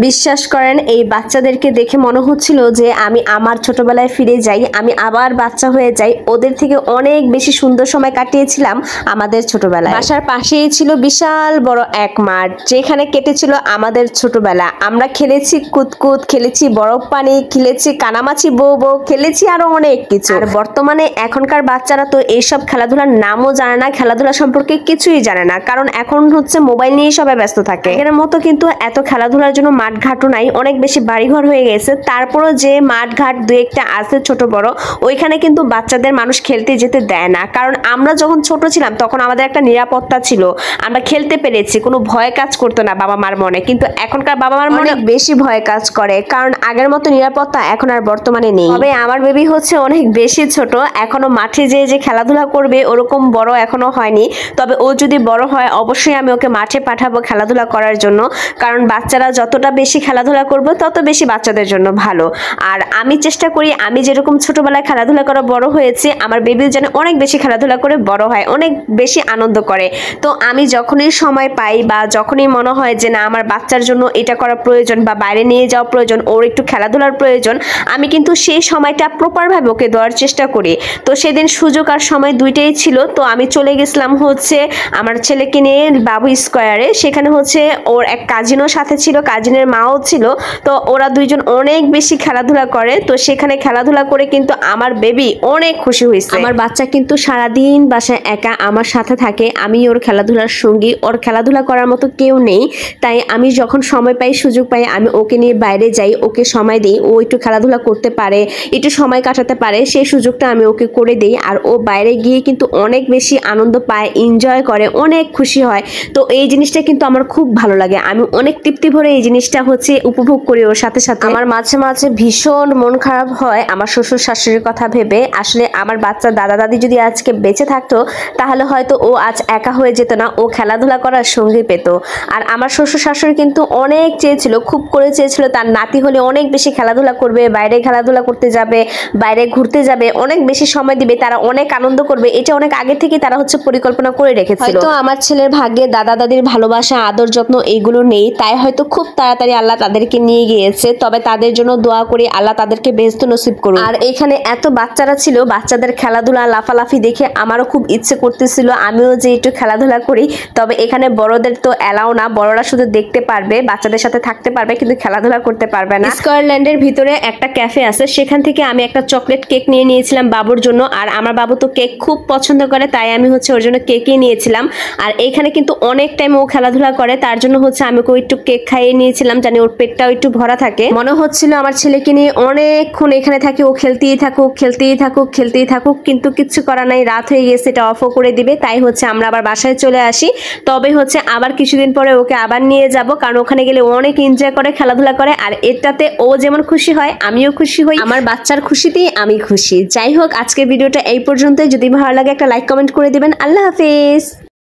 বিশ্বাস করেন এই বাচ্চাদেরকে দেখে মনে হচ্ছিল যে আমি আমার ছোটবেলায় ফিরে যাই, আমি আবার বাচ্চা হয়ে যাই। ওদের থেকে অনেক বেশি সুন্দর সময় কাটিয়েছিলাম আমাদের ছোটবেলায়। বাসার পাশেই ছিল বিশাল বড় এক মাঠ, যেখানে কেটেছিল আমাদের ছোটবেলা। আমরা খেলেছি কুতকুত, খেলেছি বরফ পানি, খেলেছি কানামাছি বউ বউ, খেলেছি আরো অনেক কিছু। আর বর্তমানে এখনকার বাচ্চারা তো এইসব খেলাধুলার নামও জানে না, খেলাধুলা সম্পর্কে কিছুই জানে না, কারণ এখন হচ্ছে মোবাইল নিয়ে সবাই ব্যস্ত থাকে। এর মতো কিন্তু এত খেলাধুলার জন্য মাঠ ঘাটও নাই, অনেক বেশি বাড়িঘর হয়ে গেছে। তারপরও যে মাঠ ঘাট দু একটা আছে ছোট বড়, ওইখানে কিন্তু বাচ্চাদের মানুষ খেলতে যেতে দেয় না। কারণ আমরা যখন ছোট ছিলাম তখন আমাদের একটা নিরাপত্তা ছিল, আমরা খেলতে পেরেছি, কোনো ভয় কাজ করতো না বাবা মার মনে। কিন্তু এখনকার বাবা মার মনে বেশি ভয় কাজ করে, কারণ আগের মতো নিরাপত্তা এখন আর বর্তমানে নেই। তবে আমার বেবি হচ্ছে অনেক বেশি ছোট, এখনো মাঠে যে খেলাধুলা করবে ওরকম বড় এখনো হয়নি। তবে ও যদি বড় হয় অবশ্যই আমি ওকে মাঠে পাঠাবো খেলাধুলা করার জন্য, কারণ বাচ্চারা যতটা বেশি খেলাধুলা করবে তত বেশি বাচ্চাদের জন্য ভালো। আর আমি চেষ্টা করি আমি যেরকম ছোটবেলায় খেলাধুলা করে বড় হয়েছি, আমার বেবিও যেন অনেক বেশি খেলাধুলা করে বড় হয়, অনেক বেশি আনন্দ করে। তো আমি যখনই সময় পাই বা যখনই মনে হয় যে না আমার বাচ্চার জন্য এটা করা প্রয়োজন বা বাইরে নিয়ে যাওয়া প্রয়োজন, ওর একটু খেলাধুলার প্রয়োজন, আমি কিন্তু সেই সময়টা প্রপারভাবে ওকে দেওয়ার চেষ্টা করি। তো সেদিন সুযোগ আর সময় দুইটাই ছিল, তো আমি চলে গেছিলাম হচ্ছে আমার ছেলেকে নিয়ে বাবু স্কোয়ারে। সেখানে হচ্ছে ওর এক কাজিনও সাথে ছিল, কাজিনের মাও ছিল। তো ওরা দুইজন অনেক বেশি খেলাধুলা করে, তো সেখানে খেলাধুলা করে কিন্তু আমার বেবি অনেক খুশি হয়েছে। আমার বাচ্চা কিন্তু সারাদিন বাসায় একা আমার সাথে থাকে, আমি ওর খেলাধুলার সঙ্গী, ওর খেলাধুলা করার মতো কেউ নেই। তাই আমি যখন সময় পাই সুযোগ পাই আমি ওকে নিয়ে বাইরে যাই, ওকে সময় দিই, ও একটু খেলাধুলা করতে পারে, একটু সময় কাটাতে পারে, সেই সুযোগটা আমি ওকে করে দিই। আর ও বাইরে গিয়ে কিন্তু অনেক বেশি আনন্দ পায়, এনজয় করে, অনেক খুশি হয়। তো এই জিনিসটা কিন্তু আমার খুব ভালো লাগে, আমি অনেক তৃপ্তি ভরে এই জিনিসটা হচ্ছে উপভোগ করি ওর সাথে সাথে। আমার মাঝে মাঝে ভীষণ মন খারাপ হয় আমার শ্বশুর শাশুড়ির কথা ভেবে। আসলে আমার বাচ্চা দাদা দাদি যদি আজকে বেঁচে থাকতো তাহলে হয়তো ও আজ একা হয়ে যেত না, ও খেলাধুলা করার সঙ্গী পেত। আর আমার শ্বশুর শাশুড়ি কিন্তু অনেক চেয়েছিল, খুব করে চেয়েছিল তার নাতি হলে অনেক বেশি খেলাধুলা করবে, বাইরে খেলাধুলা করতে যাবে, বাইরে ঘুরতে যাবে, অনেক বেশি সময় দিবে, তারা অনেক আনন্দ করবে। এটা অনেক আগে থেকে তারা হচ্ছে পরিকল্পনা করে রেখেছিল। হয়তো আমার ছেলের ভাগ্যে দাদা দাদির ভালোবাসা, আদর, যত্ন এইগুলো নেই, তাই হয়তো খুব তাড়াতাড়ি আল্লাহ তাদেরকে নিয়ে গিয়েছে। তবে তাদের জন্য দোয়া করি আল্লাহ তাদেরকে বেহেশত নসিব করুন। আর এখানে এত বাচ্চারা ছিল, বাচ্চাদের খেলাধুলা লাফালাফি দেখে আমারও খুব ইচ্ছে করতেছিল আমিও যে একটু খেলাধুলা করি। তবে এখানে বড়দের তো এলাও না, বড়রা শুধু দেখতে পারবে, বাচ্চাদের সাথে থাকতে পারবে কিন্তু খেলাধুলা করতে পারবে না। স্কয়ারল্যান্ডের ভিতরে একটা ক্যাফে আছে, সেখান থেকে আমি একটা চকলেট কেক নিয়ে নিয়েছিলাম বাবুর জন্য। আর আমার বাবু তো কেক খুব পছন্দ করে, তাই আমি হচ্ছে ওর জন্য কেকই নিয়েছিলাম। আর এইখানে কিন্তু অনেক টাইম ও খেলাধুলা করে, তার জন্য হচ্ছে আমি ওকে একটু কেক খাইয়ে নিয়েছিলাম, জানি ওর পেটটাও একটু ভরা থাকে। মনে হচ্ছিল আমার ছেলেকে নিয়ে অনেকক্ষণ এখানে থাকে, ও খেলতেই থাকুক খেলতেই থাকুক খেলতেই থাকুক, কিন্তু কিছু করার নাই, রাত হয়ে গেছে, এটা অফও করে দিবে। তাই হচ্ছে আমরা আবার বাসায় চলে আসি। তবে হচ্ছে আবার কিছুদিন পরে ওকে আবার নিয়ে যাব, কারণ ওখানে গেলে অনেক এনজয় করে, খেলাধুলা করে। আর এটাতে ও যেমন খুশি হয় আমিও খুশি হই, আমার বাচ্চার খুশিতেই আমি খুশি। যাই হোক, আজকের ভিডিওটা এই পর্যন্তই। যদি ভালো লাগে একটা লাইক কমেন্ট করে দিবেন। আল্লাহ হাফেজ।